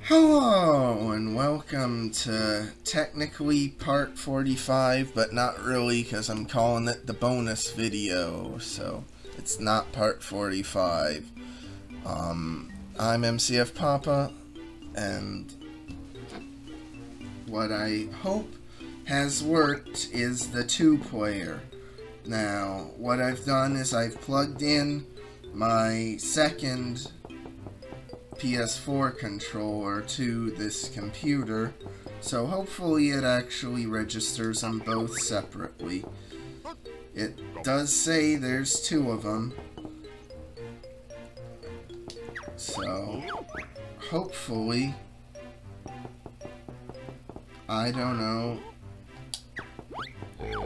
Hello and welcome to technically part 45, but not really because I'm calling it the bonus video, so it's not part 45. I'm MCFPapa, and what I hope has worked is the 2-player. Now, what I've done is I've plugged in my second PS4 controller to this computer, so hopefully it actually registers them both separately. It does say there's 2 of them, so hopefully, I don't know.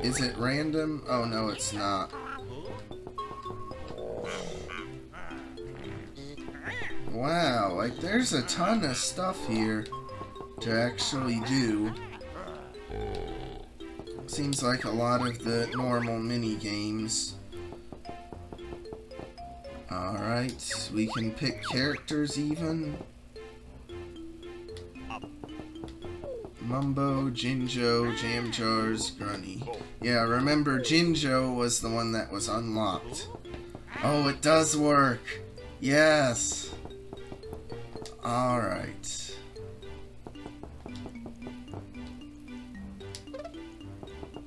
Is it random? Oh no, it's not. Wow, like there's a ton of stuff here to actually do. Seems like a lot of the normal mini games. Alright, we can pick characters even. Mumbo, Jinjo, Jam Jars, Grunny. Yeah, remember Jinjo was the one that was unlocked. Oh, it does work! Yes! Alright.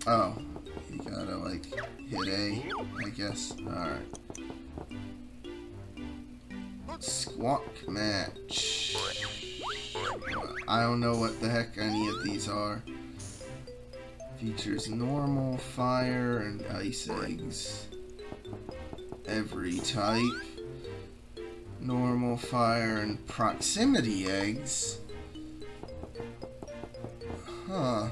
Oh, you gotta like hit A, I guess. Alright. Squawk match. I don't know what the heck any of these are. Features normal, fire, and ice eggs. Every type. Normal, fire, and proximity eggs? Huh.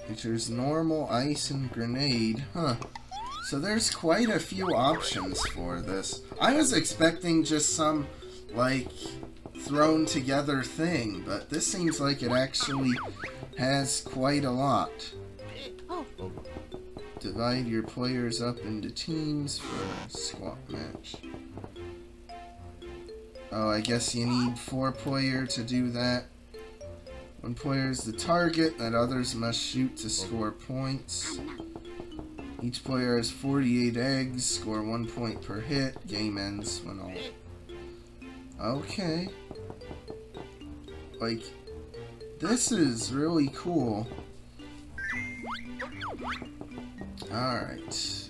Features normal, ice, and grenade. Huh. So there's quite a few options for this. I was expecting just some, like, thrown together thing, but this seems like it actually has quite a lot. Divide your players up into teams for a squawk match. Oh, I guess you need 4-player to do that. 1 player is the target that others must shoot to score points. Each player has 48 eggs, score 1 point per hit. Game ends when all... Okay. Like, this is really cool. Alright.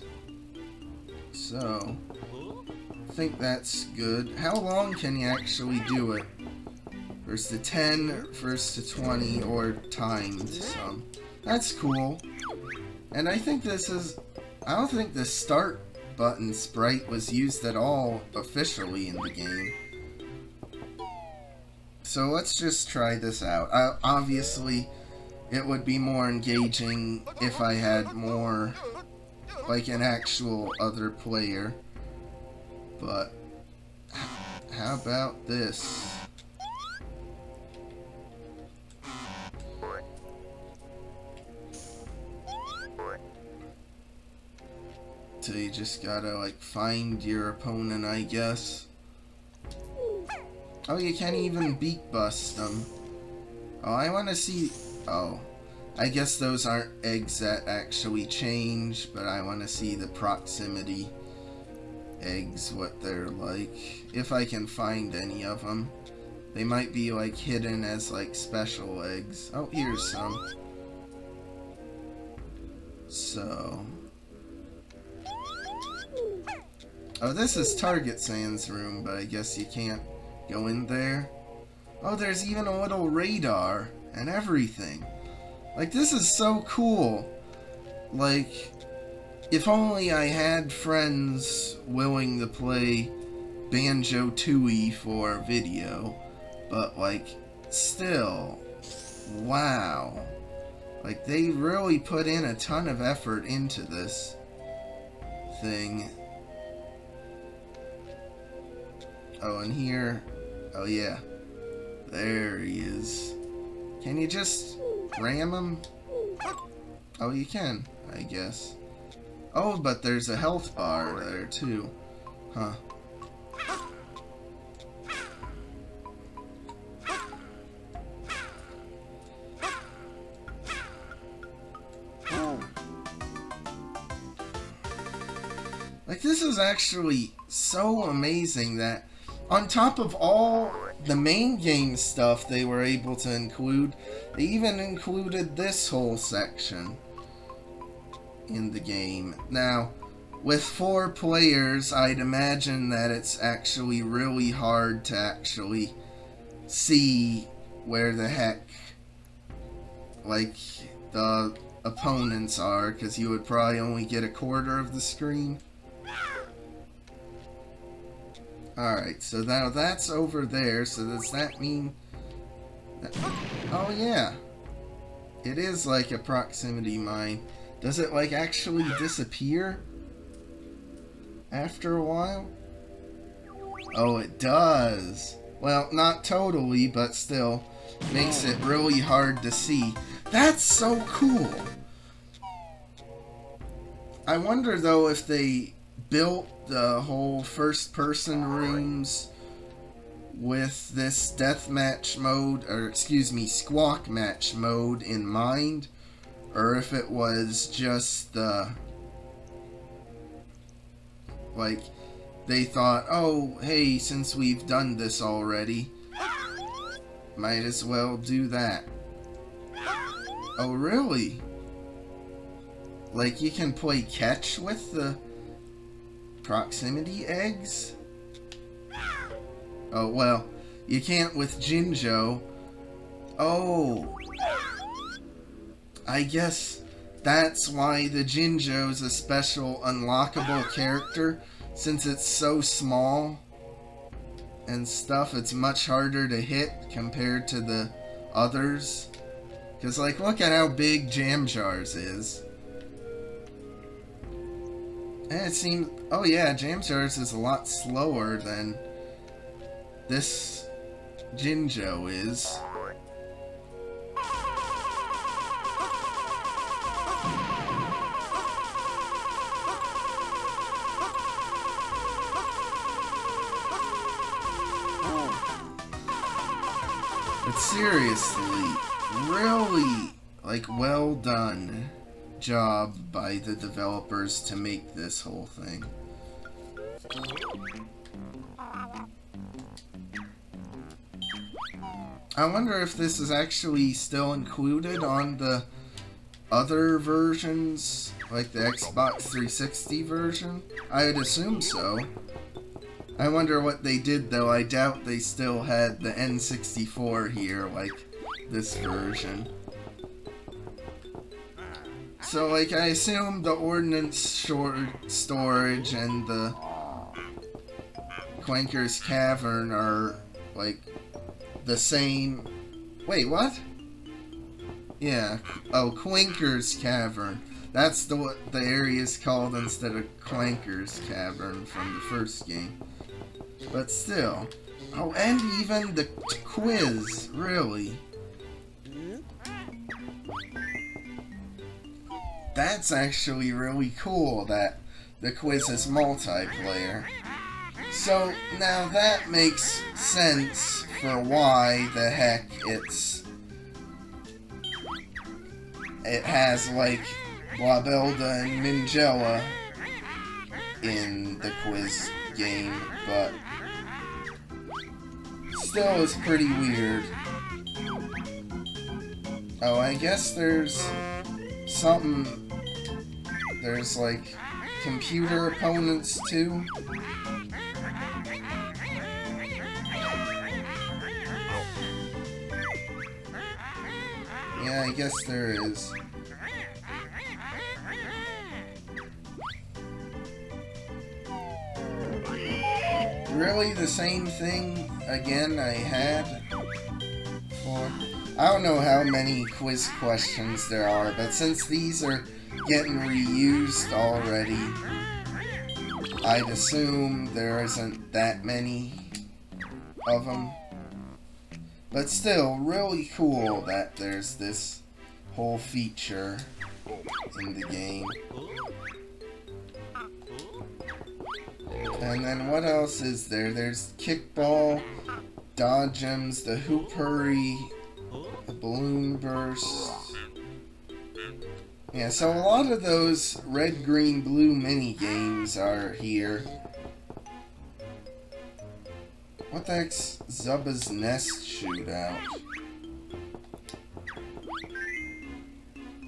So, I think that's good. How long can you actually do it? First to 10, first to 20, or timed some. That's cool. And I think this is... I don't think the start button sprite was used at all officially in the game. So let's just try this out. Obviously, it would be more engaging if I had more, like an actual other player. But, how about this? So you just gotta, like, find your opponent, I guess. Oh, you can't even beat bust them. Oh, I wanna see... Oh, I guess those aren't eggs that actually change, but I want to see the proximity eggs, what they're like. If I can find any of them. They might be like hidden as like special eggs. Oh, here's some. So... Oh, this is Target Sans room, but I guess you can't go in there. Oh, there's even a little radar and everything. Like, this is so cool. Like, if only I had friends willing to play Banjo-Tooie for video. But, like, still, wow. Like, they really put in a ton of effort into this thing. Oh, and here, oh yeah, there he is. Can you just ram him? Oh, you can, I guess. Oh, but there's a health bar there, too. Huh. Like, this is actually so amazing that on top of all the main game stuff they were able to include, they even included this whole section in the game. Now, with 4 players, I'd imagine that it's actually really hard to actually see where the heck, like, the opponents are, because you would probably only get a quarter of the screen. Alright, so now that's over there, so does that mean that, oh yeah, it is like a proximity mine. Does it like actually disappear after a while? Oh, it does. Well, not totally, but still makes it really hard to see. That's so cool. I wonder though if they built the whole first-person rooms with this deathmatch mode, or excuse me, squawk match mode in mind, or if it was just like they thought, oh hey, since we've done this already, might as well do that. Oh really? Like you can play catch with the proximity eggs? Oh, well, you can't with Jinjo. Oh. I guess that's why the Jinjo's a special unlockable character, since it's so small and stuff. It's much harder to hit compared to the others. Because, like, look at how big Jam Jars is. And it seems, oh yeah, Jam Jars is a lot slower than this Jinjo is. But seriously, really, like, well done job by the developers to make this whole thing. I wonder if this is actually still included on the other versions, like the Xbox 360 version. I would assume so. I wonder what they did though. I doubt they still had the N64 here like this version. So, like, I assume the Ordnance Storage and the Quenker's Cavern are, like, the same... Wait, what? Yeah. Oh, Quenker's Cavern. That's what the area is called instead of Quenker's Cavern from the first game. But still. Oh, and even the quiz, really. That's actually really cool that the quiz is multiplayer. So now that makes sense for why the heck it has like Wabelda and Mingella in the quiz game, but still is pretty weird. Oh, I guess there's something. There's like computer opponents too. Yeah, I guess there is. Really the same thing again I had before? I don't know how many quiz questions there are, but since these are getting reused already, I'd assume there isn't that many of them. But still, really cool that there's this whole feature in the game. And then what else is there? There's Kickball, Dodgems, the Hoop Hurry, the Balloon Burst. Yeah, so a lot of those red, green, blue mini games are here. What the heck's Zubba's Nest Shootout?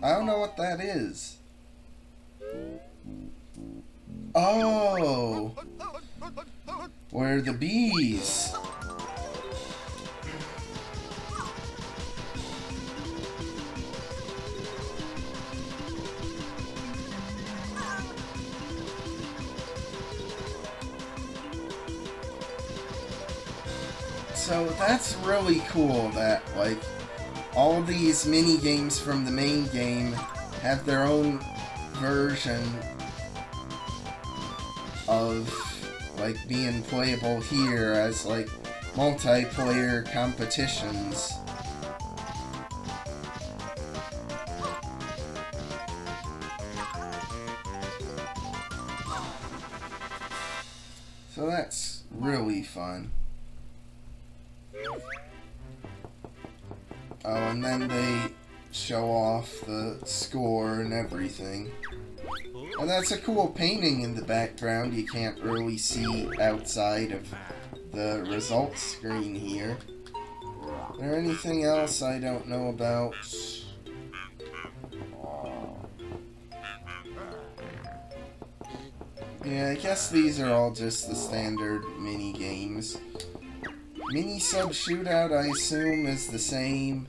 I don't know what that is. Oh! Where are the bees? So that's really cool that, like, all these mini games from the main game have their own version of, like, being playable here as, like, multiplayer competitions. So that's really fun. Oh, and then they show off the score and everything. And that's a cool painting in the background. You can't really see outside of the results screen here. Is there anything else I don't know about? Yeah, I guess these are all just the standard mini games. Mini Sub Shootout, I assume, is the same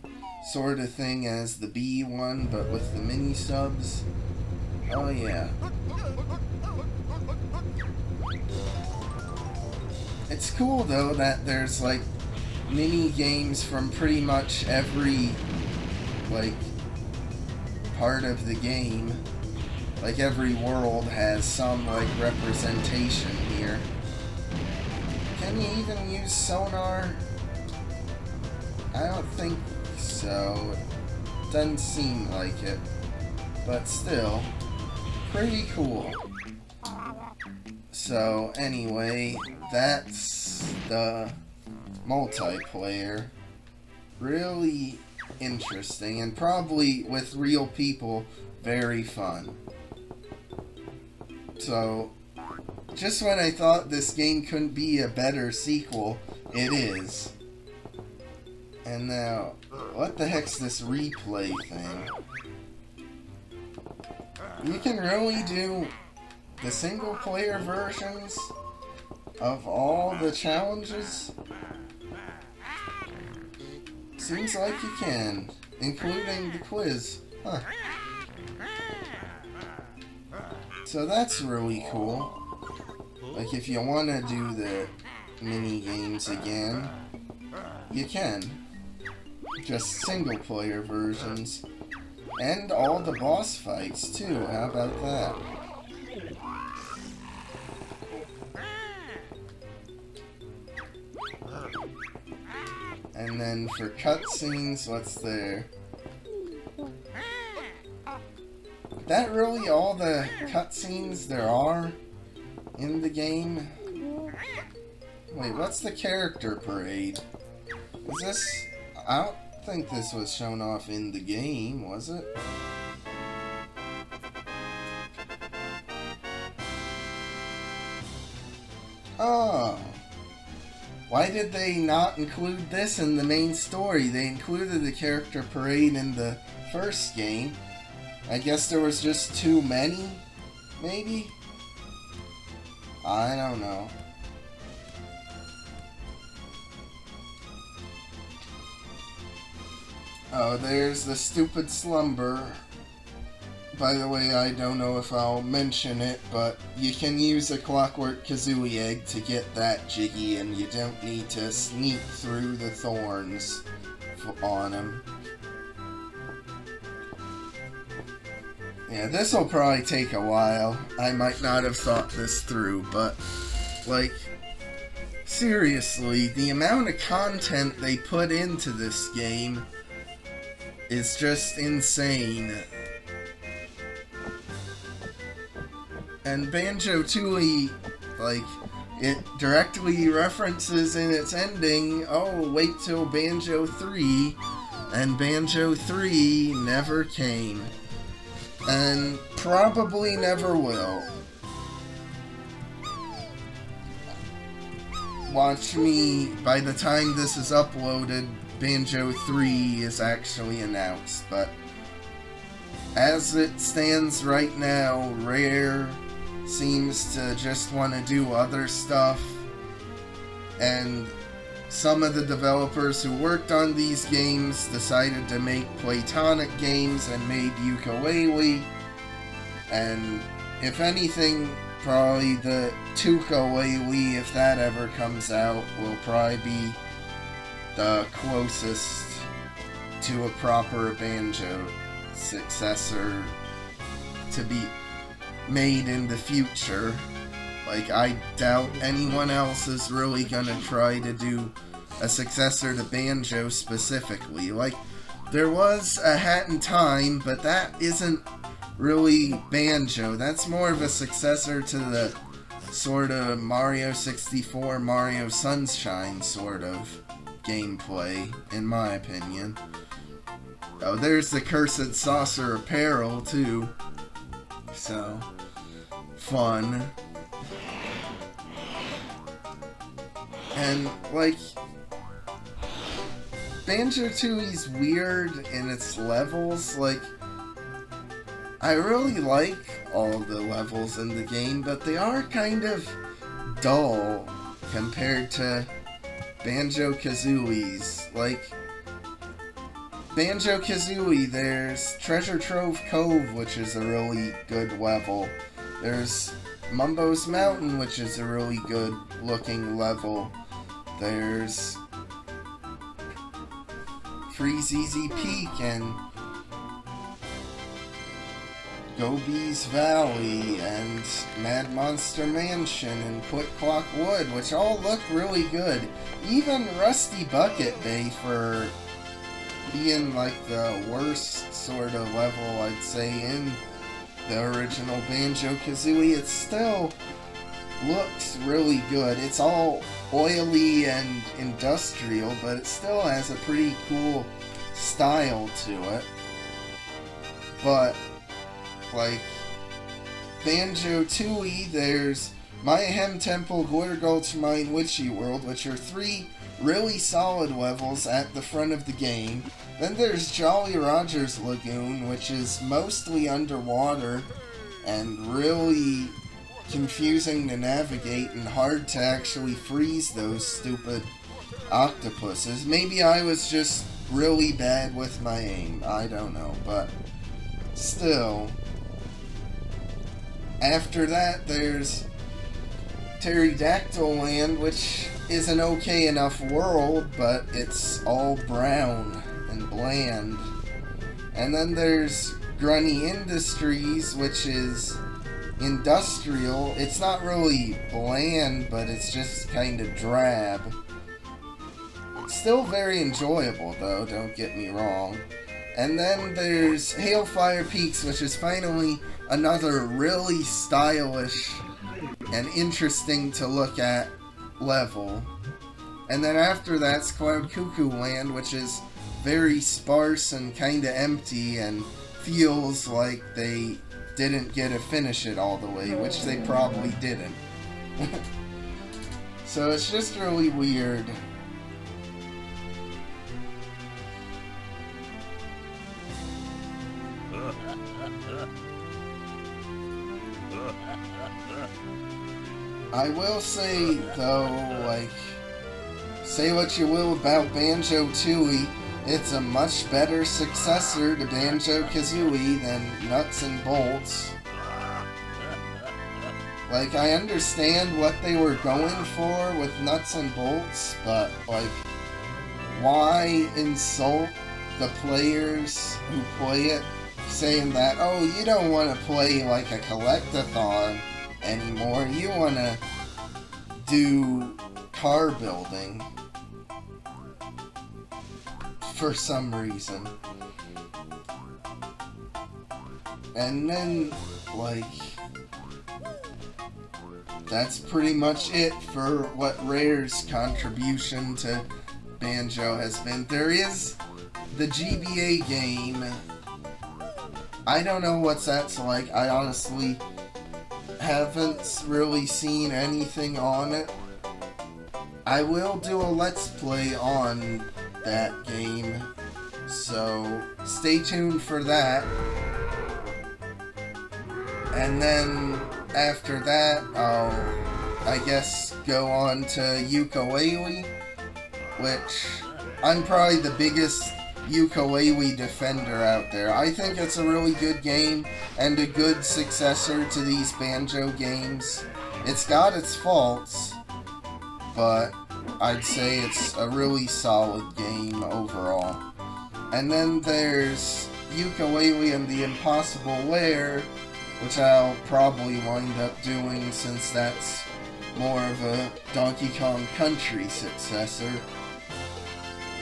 sort of thing as the B one, but with the mini subs. Oh yeah. It's cool though that there's like mini games from pretty much every like part of the game. Like every world has some like representation here. Can you even use sonar? I don't think so. Doesn't seem like it. But still, pretty cool. So anyway, that's the multiplayer. Really interesting, and probably with real people, very fun. So, just when I thought this game couldn't be a better sequel, it is. And now, what the heck's this replay thing? You can really do the single player versions of all the challenges? Seems like you can, including the quiz. Huh. So that's really cool. Like if you want to do the mini games again, you can. Just single player versions. And all the boss fights too, how about that? And then for cutscenes, what's there? That really all the cutscenes there are in the game? Wait, what's the character parade? Is this... I don't think this was shown off in the game, was it? Oh. Why did they not include this in the main story? They included the character parade in the first game. I guess there was just too many, maybe? I don't know. Oh, there's the stupid slumber. By the way, I don't know if I'll mention it, but you can use a Clockwork Kazooie egg to get that Jiggy, and you don't need to sneak through the thorns on him. Yeah, this will probably take a while. I might not have thought this through, but, like, seriously, the amount of content they put into this game is just insane. And Banjo-Tooie, like, it directly references in its ending, oh, wait till Banjo 3, and Banjo 3 never came. and probably never will. Watch me, by the time this is uploaded, Banjo 3 is actually announced, but as it stands right now, Rare seems to just want to do other stuff, and some of the developers who worked on these games decided to make Playtonic games and made Yooka-Laylee, and if anything, probably the Tooka-Laylee, if that ever comes out, will probably be the closest to a proper Banjo successor to be made in the future. Like, I doubt anyone else is really gonna try to do a successor to Banjo specifically. Like, there was a Hat in Time, but that isn't really Banjo. That's more of a successor to the sort of Mario 64, Mario Sunshine sort of gameplay, in my opinion. Oh, there's the Cursed Saucer Apparel, too. So, fun. And, like, Banjo-Tooie's weird in its levels. Like, I really like all the levels in the game, but they are kind of dull compared to Banjo-Kazooie's. Like, Banjo-Kazooie, there's Treasure Trove Cove, which is a really good level. There's Mumbo's Mountain, which is a really good looking level. There's Freezeezy Peak and Gobi's Valley and Mad Monster Mansion and Put Clock Wood, which all look really good. Even Rusty Bucket Bay, for being like the worst sort of level, I'd say, in the original Banjo-Kazooie, it still looks really good. It's all oily and industrial, but it still has a pretty cool style to it. But, like, Banjo-Tooie, there's Mayhem Temple, Glitter Gulch Mine, Witchy World, which are 3 really solid levels at the front of the game. Then there's Jolly Roger's Lagoon, which is mostly underwater and really confusing to navigate and hard to actually freeze those stupid octopuses. Maybe I was just really bad with my aim, I don't know, but still. After that, there's Pterodactyl Land, which is an okay enough world, but it's all brown and bland. And then there's Grunny Industries, which is industrial. It's not really bland, but it's just kind of drab. Still very enjoyable, though, don't get me wrong. And then there's Hailfire Peaks, which is finally another really stylish and interesting to look at level. And then after that's Cloud Cuckoo Land, which is very sparse and kinda empty and feels like they didn't get to finish it all the way, which they probably didn't. So it's just really weird. I will say, though, like, say what you will about Banjo-Tooie, it's a much better successor to Banjo-Kazooie than Nuts and Bolts. Like, I understand what they were going for with Nuts and Bolts, but, like, why insult the players who play it, saying that, oh, you don't want to play like a collectathon anymore, you want to do car building for some reason. And then, like, that's pretty much it for what Rare's contribution to Banjo has been. There is the GBA game. I don't know what that's like. I honestly haven't really seen anything on it. I will do a Let's Play on that game, so stay tuned for that. And then after that, I'll, I guess, go on to Ukulele, which I'm probably the biggest Ukulele defender out there. I think it's a really good game and a good successor to these Banjo games. It's got its faults, but I'd say it's a really solid game overall. And then there's Ukulele and the Impossible Lair, which I'll probably wind up doing since that's more of a Donkey Kong Country successor.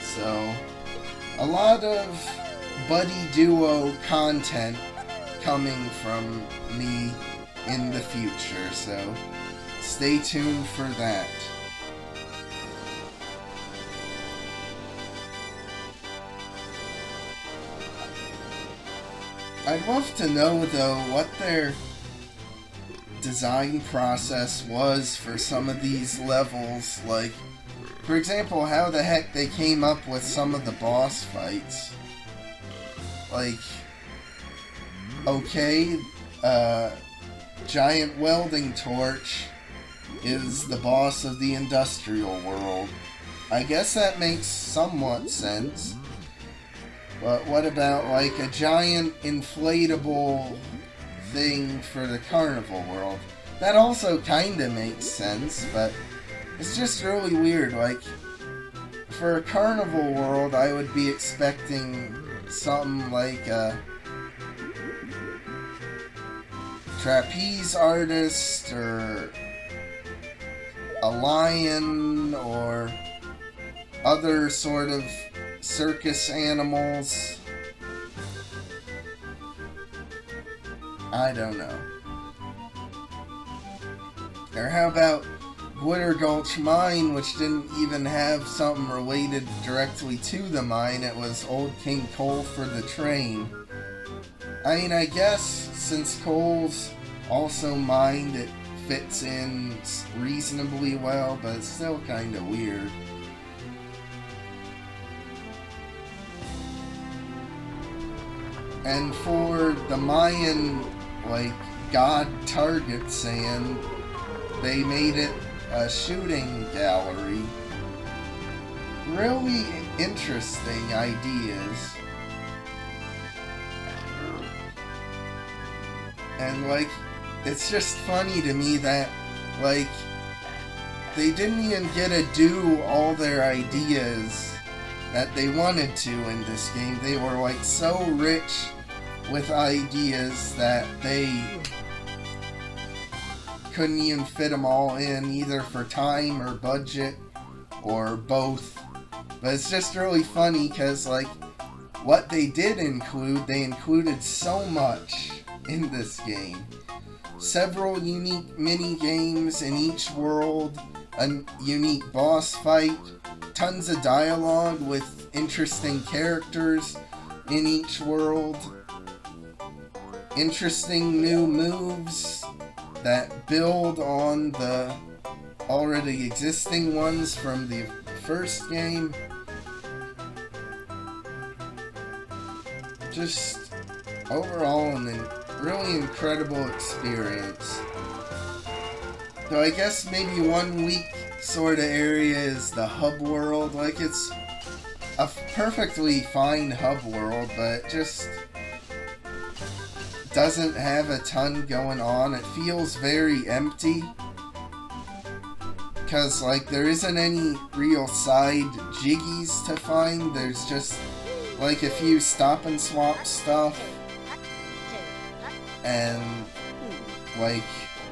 So, a lot of buddy duo content coming from me in the future, so stay tuned for that. I'd love to know, though, what their design process was for some of these levels. Like, for example, how the heck they came up with some of the boss fights. Like, okay, Giant Welding Torch is the boss of the industrial world. I guess that makes somewhat sense. But what about, like, a giant inflatable thing for the carnival world? That also kinda makes sense, but it's just really weird. Like, for a carnival world, I would be expecting something like a trapeze artist, or a lion, or other sort of circus animals. I don't know. Or how about Glitter Gulch Mine, which didn't even have something related directly to the mine. It was Old King Cole for the train. I mean, I guess since Cole's also mined, it fits in reasonably well, but it's still kind of weird. And for the Mayan, like, god target sand, they made it a shooting gallery. Really interesting ideas. And, like, it's just funny to me that, like, they didn't even get to do all their ideas that they wanted to in this game. They were, like, so rich with ideas that they couldn't even fit them all in, either for time or budget, or both. But it's just really funny, because, like, what they did include, they included so much in this game. Several unique mini-games in each world, a unique boss fight, tons of dialogue with interesting characters in each world, interesting new moves that build on the already existing ones from the first game. Just overall an really incredible experience. So I guess maybe one weak sort of area is the hub world. Like, it's a perfectly fine hub world, but it just doesn't have a ton going on. It feels very empty, because, like, there isn't any real side Jiggies to find. There's just, like, a few stop and swap stuff, and, like,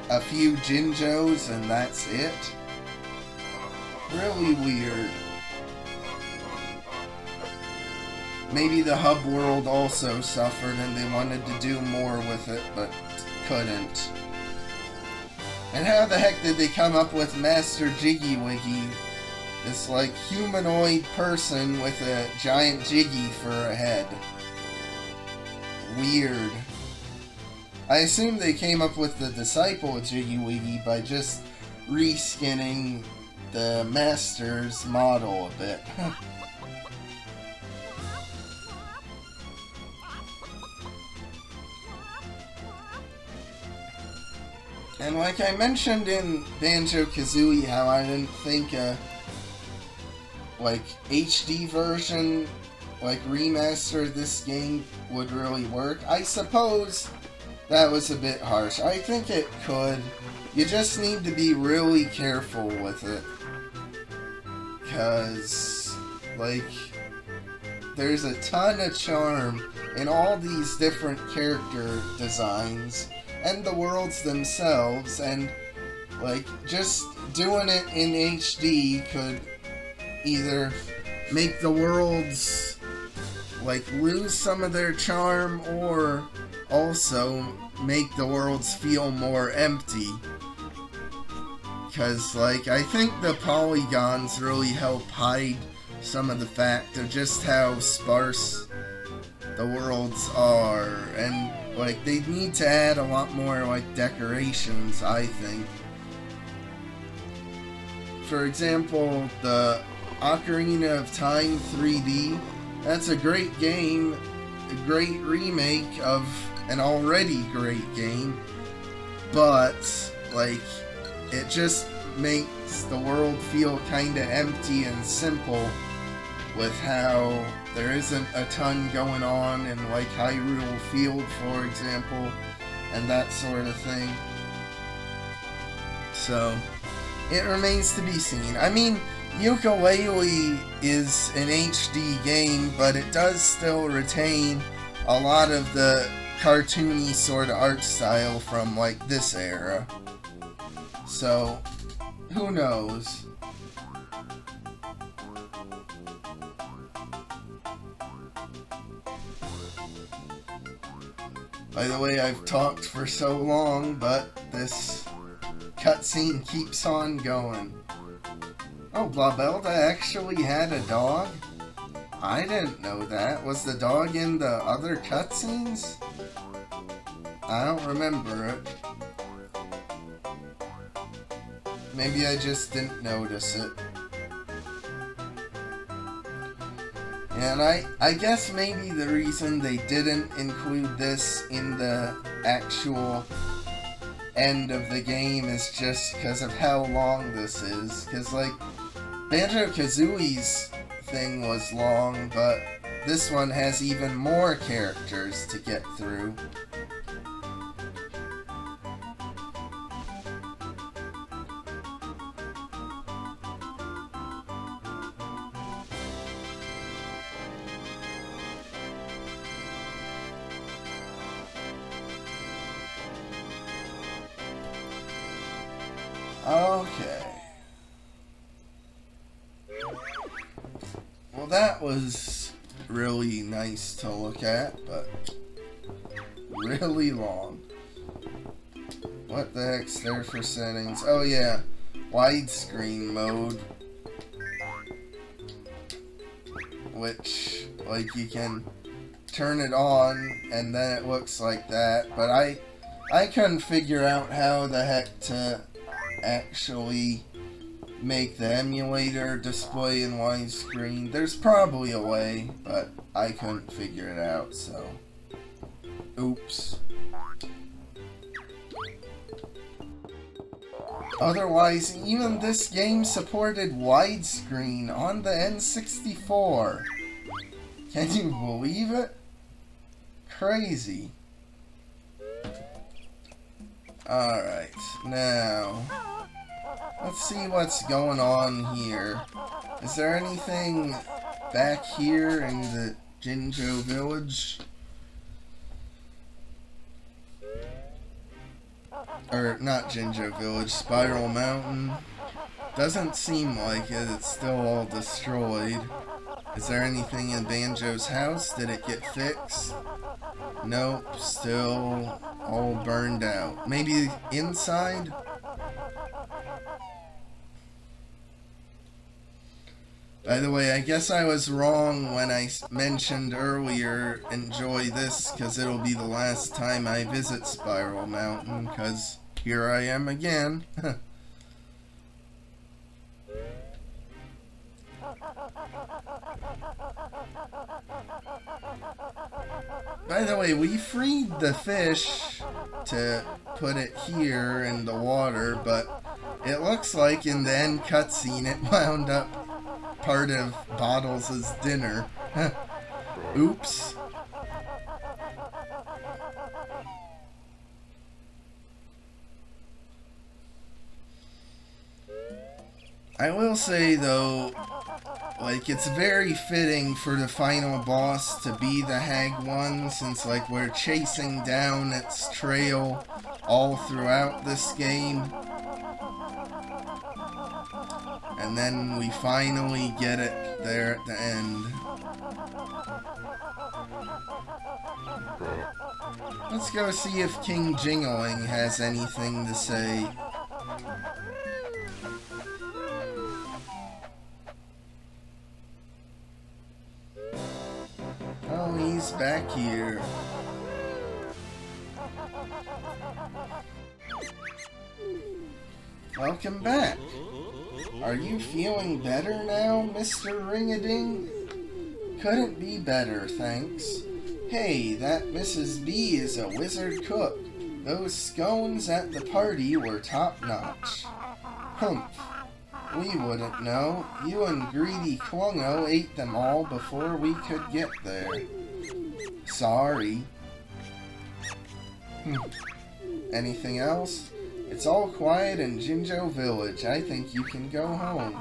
a few Jinjos, and that's it. Really weird. Maybe the hub world also suffered and they wanted to do more with it, but couldn't. And how the heck did they come up with Master Jiggywiggy? This, like, humanoid person with a giant Jiggy for a head. Weird. I assume they came up with the disciple Jiggywiggy by just reskinning the master's model a bit. And like I mentioned in Banjo-Kazooie, how I didn't think a like HD version, like remaster of this game would really work. I suppose that was a bit harsh. I think it could. You just need to be really careful with it. Because, like, there's a ton of charm in all these different character designs and the worlds themselves, and like just doing it in HD could either make the worlds like lose some of their charm or also make the worlds feel more empty. Because like I think the polygons really help hide some of the fact of just how sparse the worlds are, and like they need to add a lot more like decorations, I think. For example, the Ocarina of Time 3D, that's a great game, a great remake of an already great game, but like it just makes the world feel kinda empty and simple with how there isn't a ton going on in like Hyrule Field, for example, and that sort of thing. So it remains to be seen. I mean, Yooka-Laylee is an HD game, but it does still retain a lot of the cartoony sort of art style from like this era. So who knows? By the way, I've talked for so long, but this cutscene keeps on going. Oh, Blabelda actually had a dog? I didn't know that. Was the dog in the other cutscenes? I don't remember it. Maybe I just didn't notice it. And I guess maybe the reason they didn't include this in the actual end of the game is just because of how long this is. Because, like, Banjo-Kazooie's thing was long, but this one has even more characters to get through. Okay. Well, that was really nice to look at, but really long. What the heck's there for settings? Oh yeah, widescreen mode. Which, like, you can turn it on and then it looks like that, but I couldn't figure out how the heck to actually make the emulator display in widescreen. There's probably a way, but I couldn't figure it out, so oops. Otherwise, even this game supported widescreen on the N64. Can you believe it? Crazy. Alright, now let's see what's going on here. Is there anything back here in the Jinjo village? Or, not Jinjo village, Spiral Mountain. Doesn't seem like it, it's still all destroyed. Is there anything in Banjo's house? Did it get fixed? Nope, still all burned out. Maybe inside? By the way, I guess I was wrong when I mentioned earlier, enjoy this, because it'll be the last time I visit Spiral Mountain, because here I am again. By the way, we freed the fish to put it here in the water, but it looks like in the end cutscene it wound up part of Bottles' dinner. Oops. I will say though, like, it's very fitting for the final boss to be the Hag one, since like we're chasing down its trail all throughout this game. And then we finally get it there at the end. Let's go see if King Jingling has anything to say. Oh, he's back here. Welcome back. Are you feeling better now, Mr. Ring-a-Ding? Couldn't be better, thanks. Hey, that Mrs. B is a wizard cook. Those scones at the party were top-notch. Humph. We wouldn't know. You and Greedy Klungo ate them all before we could get there. Sorry. Anything else? It's all quiet in Jinjo Village. I think you can go home.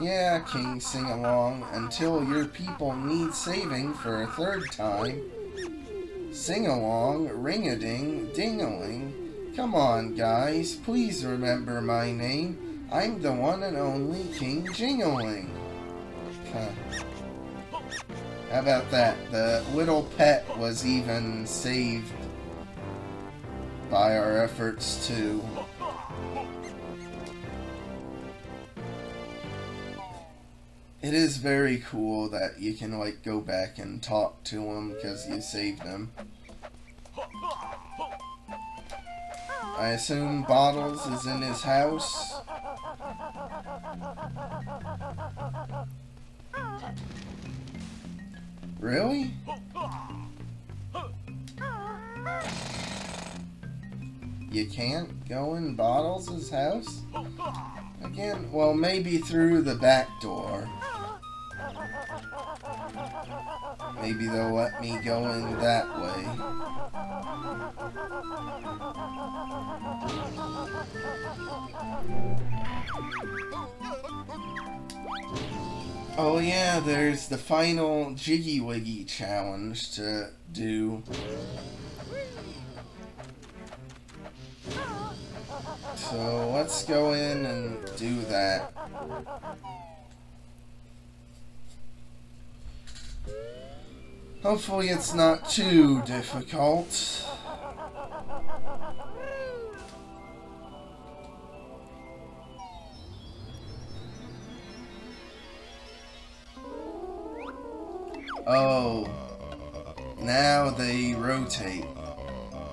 Yeah, King Sing-Along, until your people need saving for a third time. Sing-Along, Ring-a-Ding, Ding-a-ling. Come on, guys, please remember my name. I'm the one and only King Jingling. Huh. How about that? The little pet was even saved by our efforts too. It is very cool that you can like go back and talk to him because you saved him. I assume Bottles is in his house. Really? You can't go in Bottles' house? Again? Well, maybe through the back door. Maybe they'll let me go in that way. Oh yeah, there's the final Jiggywiggy challenge to do. So let's go in and do that. Hopefully it's not too difficult. Oh, now they rotate.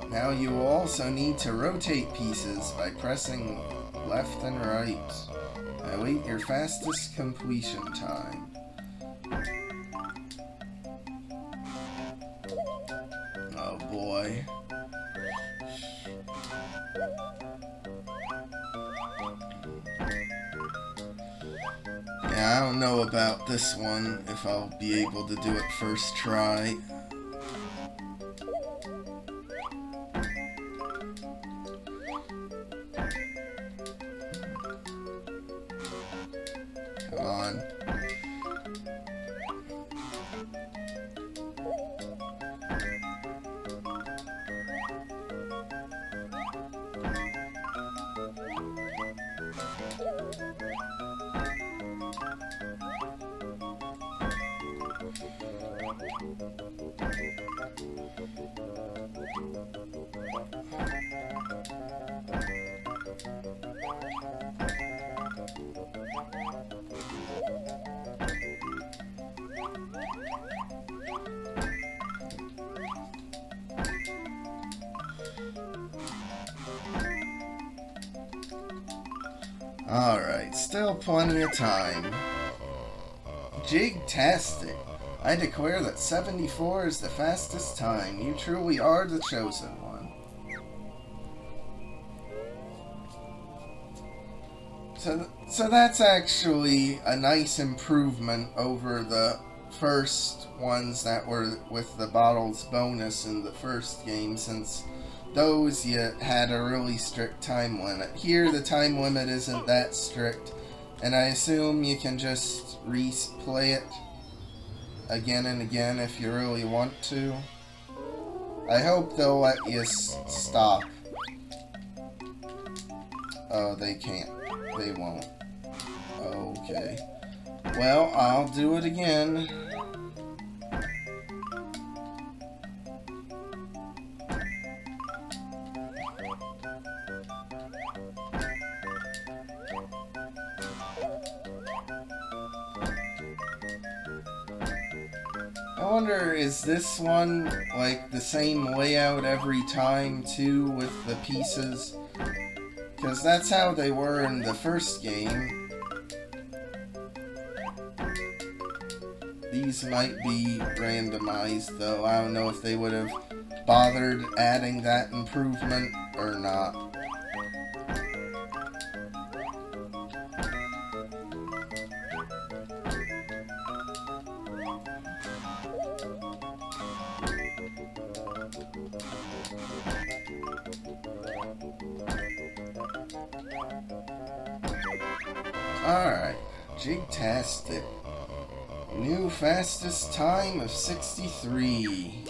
Now you will also need to rotate pieces by pressing left and right. Await your fastest completion time. Oh boy. Yeah, I don't know about this one, if I'll be able to do it first try. Come on. Alright, still plenty of time. Jig-tastic. I declare that 74 is the fastest time. You truly are the chosen one. So that's actually a nice improvement over the first ones that were with the bottles bonus in the first game, since those you had a really strict time limit. Here the time limit isn't that strict, and I assume you can just replay it again and again if you really want to. I hope they'll let you stop. Oh, they can't. They won't. Okay. Well, I'll do it again. I wonder, is this one like the same layout every time too with the pieces? Because that's how they were in the first game. These might be randomized though. I don't know if they would have bothered adding that improvement or not. Alright, Jig-tastic. New fastest time of 63.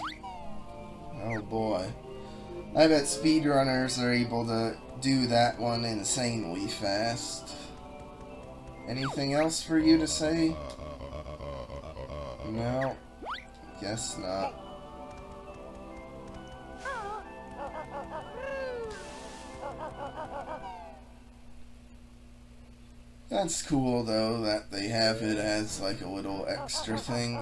Oh boy. I bet speedrunners are able to do that one insanely fast. Anything else for you to say? No, guess not. That's cool though that they have it as like a little extra thing.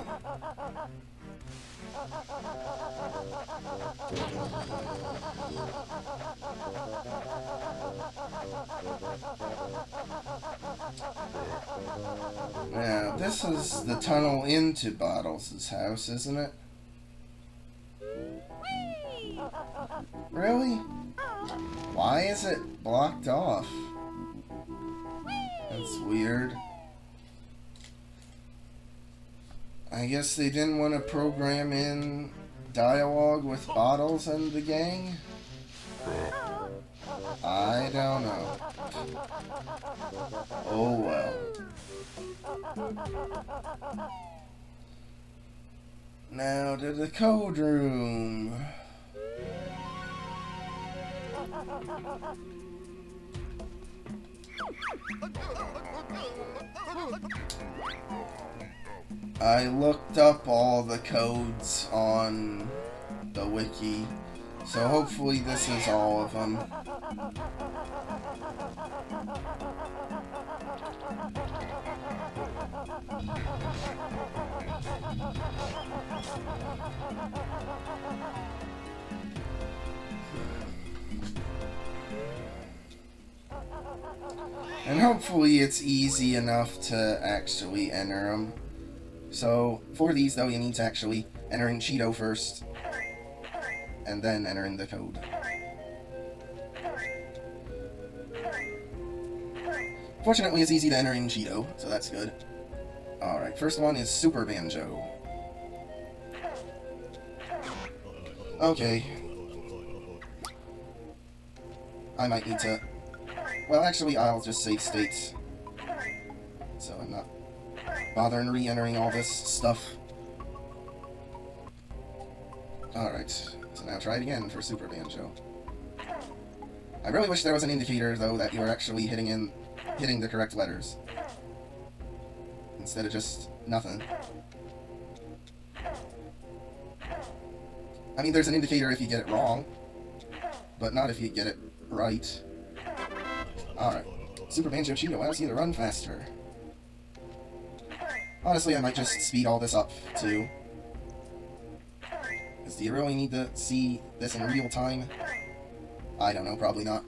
Now, this is the tunnel into Bottles' house, isn't it? Really? Why is it blocked off? That's weird. I guess they didn't want to program in dialogue with Bottles and the gang? I don't know. Oh well. Now to the code room. I looked up all the codes on the wiki, so hopefully this is all of them. And hopefully it's easy enough to actually enter them. So, for these though, you need to actually enter in Cheeto first, and then enter in the code. Fortunately, it's easy to enter in Cheeto, so that's good. Alright, first one is Super Banjo. Okay. I might need to... Well, actually, I'll just save states, so I'm not bothering re-entering all this stuff. Alright, so now try it again for Super Banjo. I really wish there was an indicator, though, that you were actually hitting the correct letters, instead of just nothing. I mean, there's an indicator if you get it wrong, but not if you get it right. Alright, Super Banjo Cheat allows you to run faster. Honestly, I might just speed all this up, too. Because do you really need to see this in real time? I don't know, probably not.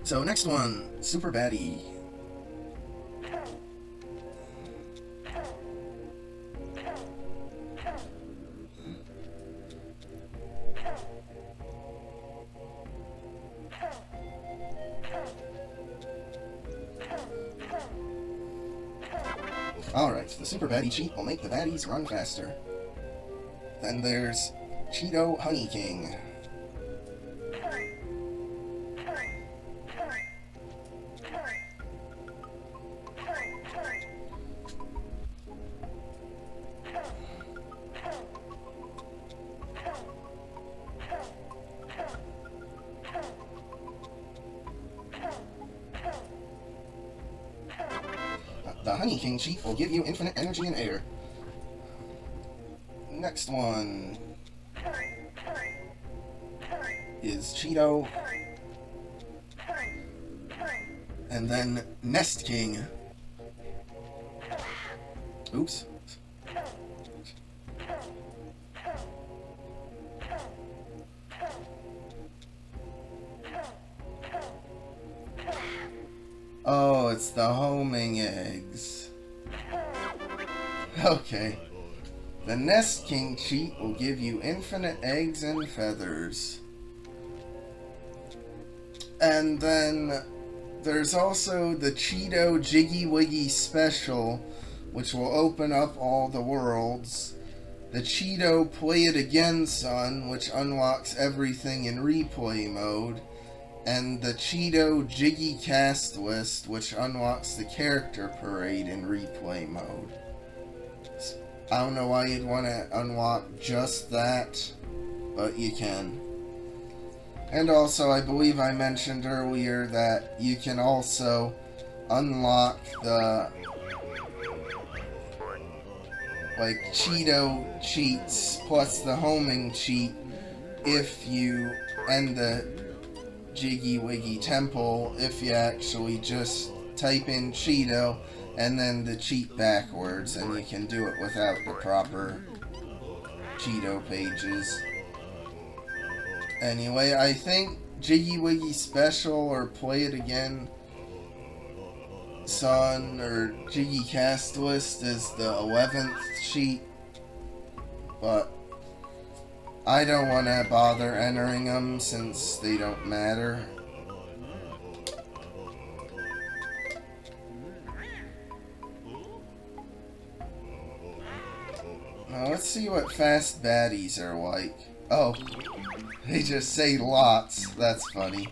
So next one, Super Baddie. Alright, the Super Baddie cheat will make the baddies run faster. Then there's Cheeto Honey King. The Honey King cheat will give you infinite energy and air. Next one is Cheeto. And then Nest King. Oops. Oh, it's the homing eggs. Okay. The Nest King cheat will give you infinite eggs and feathers. And then there's also the Cheeto Jiggywiggy special, which will open up all the worlds. The Cheeto Play It Again Son, which unlocks everything in replay mode. And the Cheeto Jiggy Cast List, which unlocks the Character Parade in replay mode. I don't know why you'd want to unlock just that, but you can. And also, I believe I mentioned earlier that you can also unlock the Cheeto cheats plus the homing cheat if you end the Jiggywiggy Temple, if you actually just type in Cheeto and then the cheat backwards, and you can do it without the proper Cheeto pages. Anyway, I think Jiggywiggy Special or Play It Again Son or Jiggy Cast List is the 11th cheat, but I don't want to bother entering them since they don't matter. Now let's see what fast baddies are like. Oh, they just say lots. That's funny.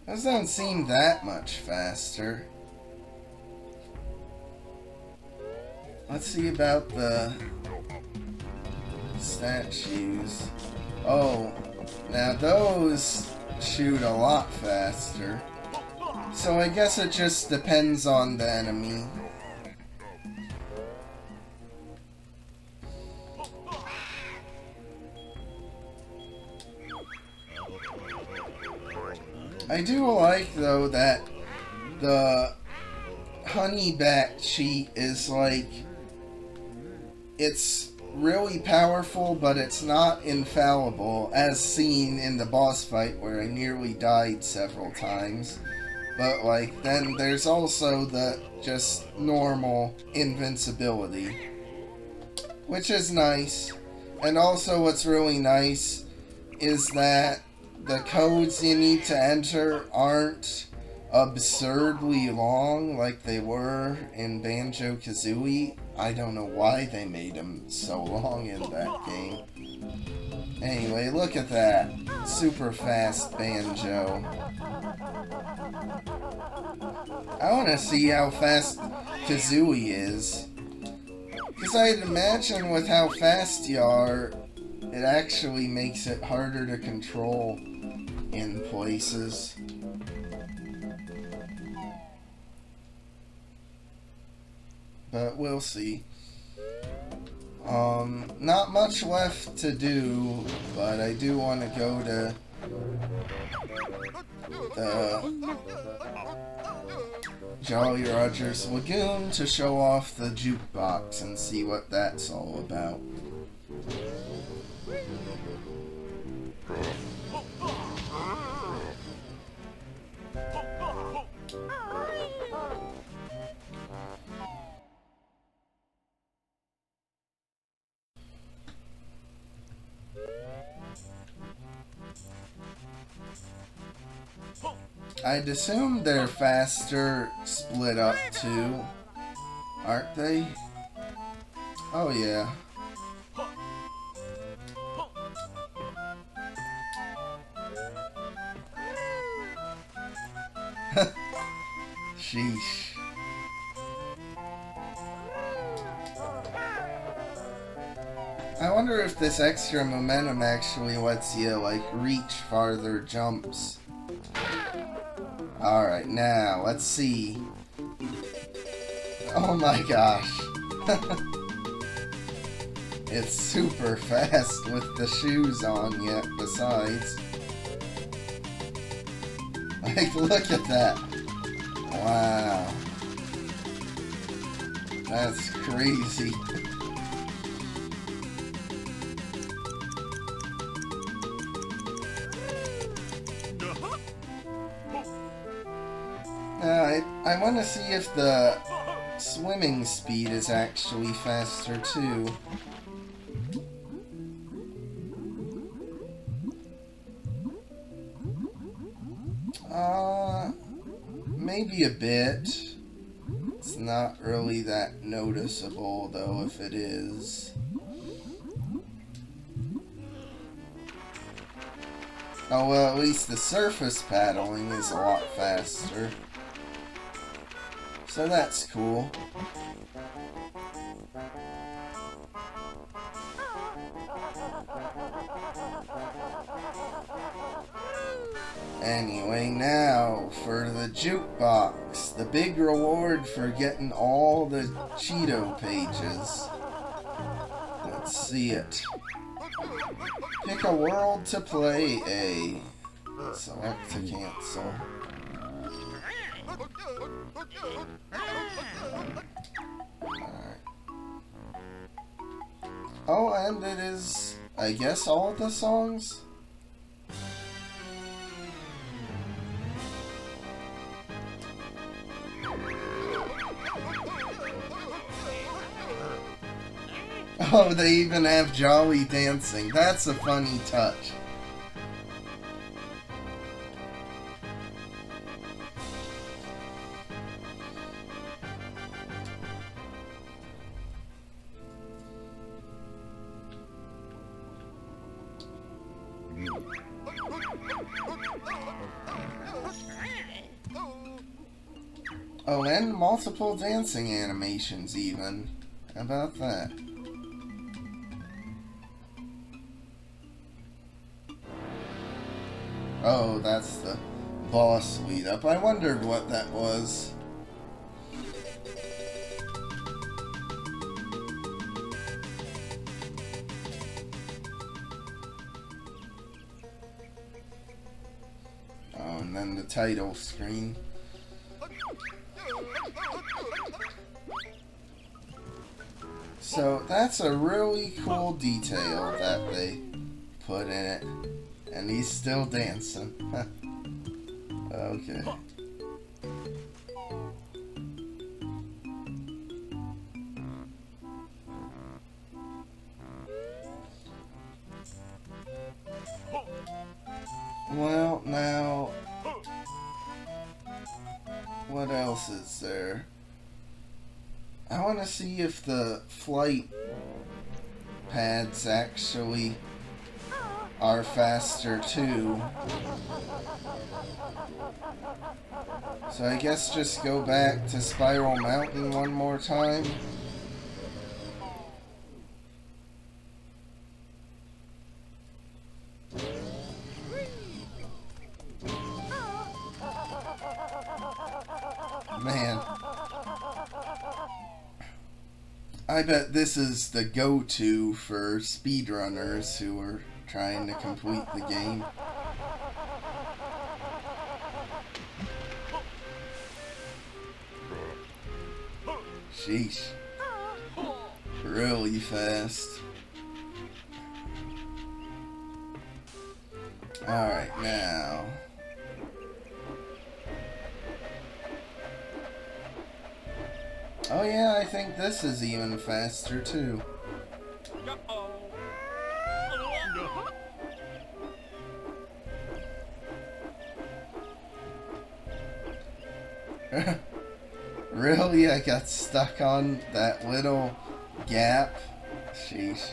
Those don't seem that much faster. Let's see about the statues. Oh, now those shoot a lot faster. So I guess it just depends on the enemy. I do like, though, that the honey bat cheat is like, it's really powerful, but it's not infallible, as seen in the boss fight where I nearly died several times. But, like, then there's also the just normal invincibility, which is nice. And also what's really nice is that the codes you need to enter aren't absurdly long like they were in Banjo-Kazooie. I don't know why they made them so long in that game. Anyway, look at that. Super fast Banjo. I want to see how fast Kazooie is. Because I'd imagine with how fast you are, it actually makes it harder to control in places. But we'll see. Not much left to do, but I do want to go to Jolly Roger's Lagoon to show off the jukebox and see what that's all about. I'd assume they're faster split up too, aren't they? Oh yeah. Sheesh. I wonder if this extra momentum actually lets you, like, reach farther jumps. Alright, now, let's see. Oh my gosh. It's super fast with the shoes on yet, besides. Like, look at that. Wow. That's crazy. I want to see if the swimming speed is actually faster too. Maybe a bit. It's not really that noticeable though if it is. Oh well, at least the surface paddling is a lot faster. So that's cool. Anyway, now for the jukebox. The big reward for getting all the Cheeto pages. Let's see it. Pick a world to play A. Select to cancel. Alright. Oh, and it is, I guess, all the songs? Oh, they even have Jolly dancing. That's a funny touch. Oh, and multiple dancing animations even. How about that? Oh, that's the boss lead up. I wondered what that was. Oh, and then the title screen. So that's a really cool detail that they put in it. And he's still dancing. Okay. Well, now, what else is there? I want to see if the flight pads actually are faster too. So I guess just go back to Spiral Mountain one more time. Man. I bet this is the go-to for speedrunners who are trying to complete the game. Sheesh. Really fast. Alright, now. Oh yeah, I think this is even faster too. Really? I got stuck on that little gap? Sheesh.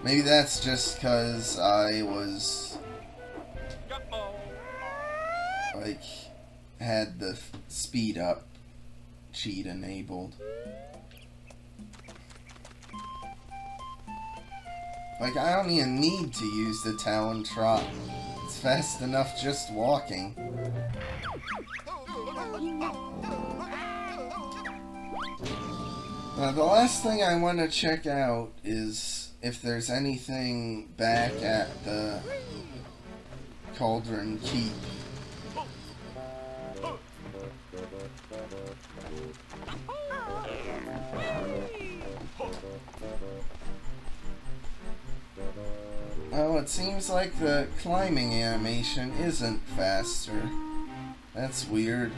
Maybe that's just because I was... like, had the speed up cheat enabled. Like, I don't even need to use the Talon Trot. It's fast enough just walking. Now, the last thing I want to check out is if there's anything back at the Cauldron Keep. Oh, it seems like the climbing animation isn't faster. That's weird.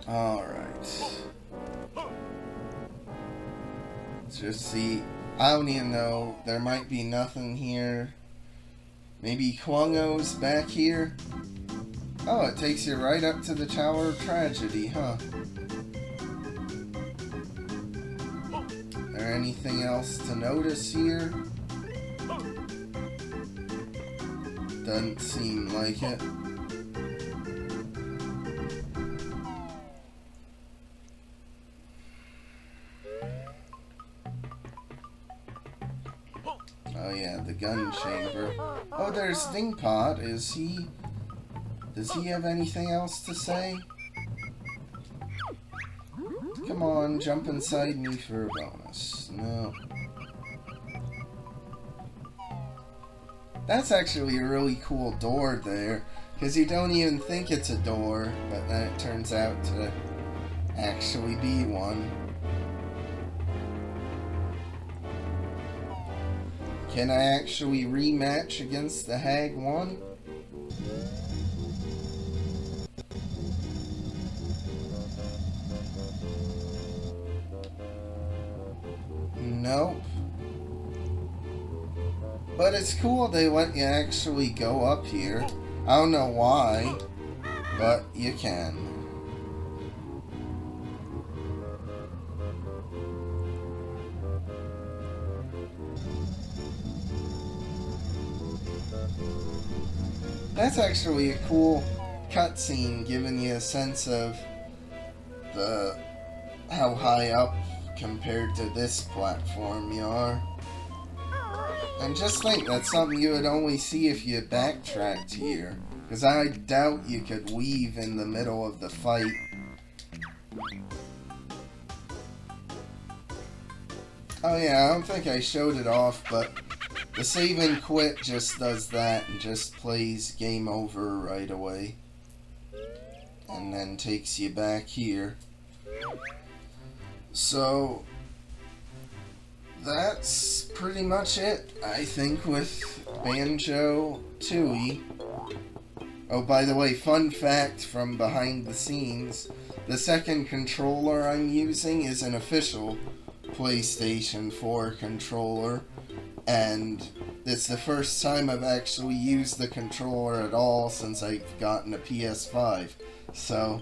Alright. Let's just see. I don't even know. There might be nothing here. Maybe Kwongo's back here? Oh, it takes you right up to the Tower of Tragedy, huh? Is there anything else to notice here? Doesn't seem like it. Oh yeah, the gun chamber. Oh, there's Dingpot. Does he have anything else to say? Come on, jump inside me for a bonus. No. That's actually a really cool door there, because you don't even think it's a door, but then it turns out to actually be one. Can I actually rematch against the Hag 1? Nope. But it's cool they let you actually go up here. I don't know why, but you can. That's actually a cool cutscene, giving you a sense of how high up compared to this platform you are. And just think, that's something you would only see if you backtracked here, because I doubt you could weave in the middle of the fight. Oh yeah, I don't think I showed it off, but the save and quit just does that and just plays game over right away. And then takes you back here. So that's pretty much it, I think, with Banjo-Tooie. Oh, by the way, fun fact from behind the scenes, the second controller I'm using is an official PlayStation 4 controller, and it's the first time I've actually used the controller at all since I've gotten a PS5. So,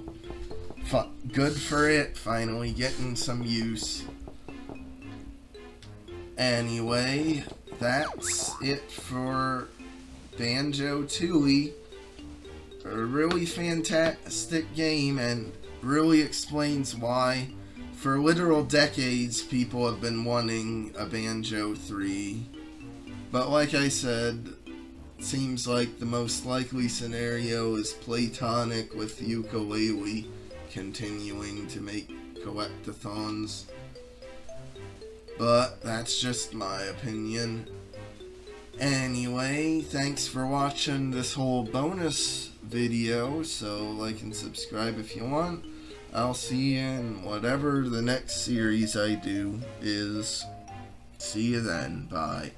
good for it, finally getting some use. Anyway, that's it for Banjo-Tooie. A really fantastic game, and really explains why for literal decades people have been wanting a Banjo 3. But like I said, it seems like the most likely scenario is Platonic with Ukulele continuing to make collectathons. But that's just my opinion. Anyway, thanks for watching this whole bonus video, so like and subscribe if you want. I'll see you in whatever the next series I do is. See you then. Bye.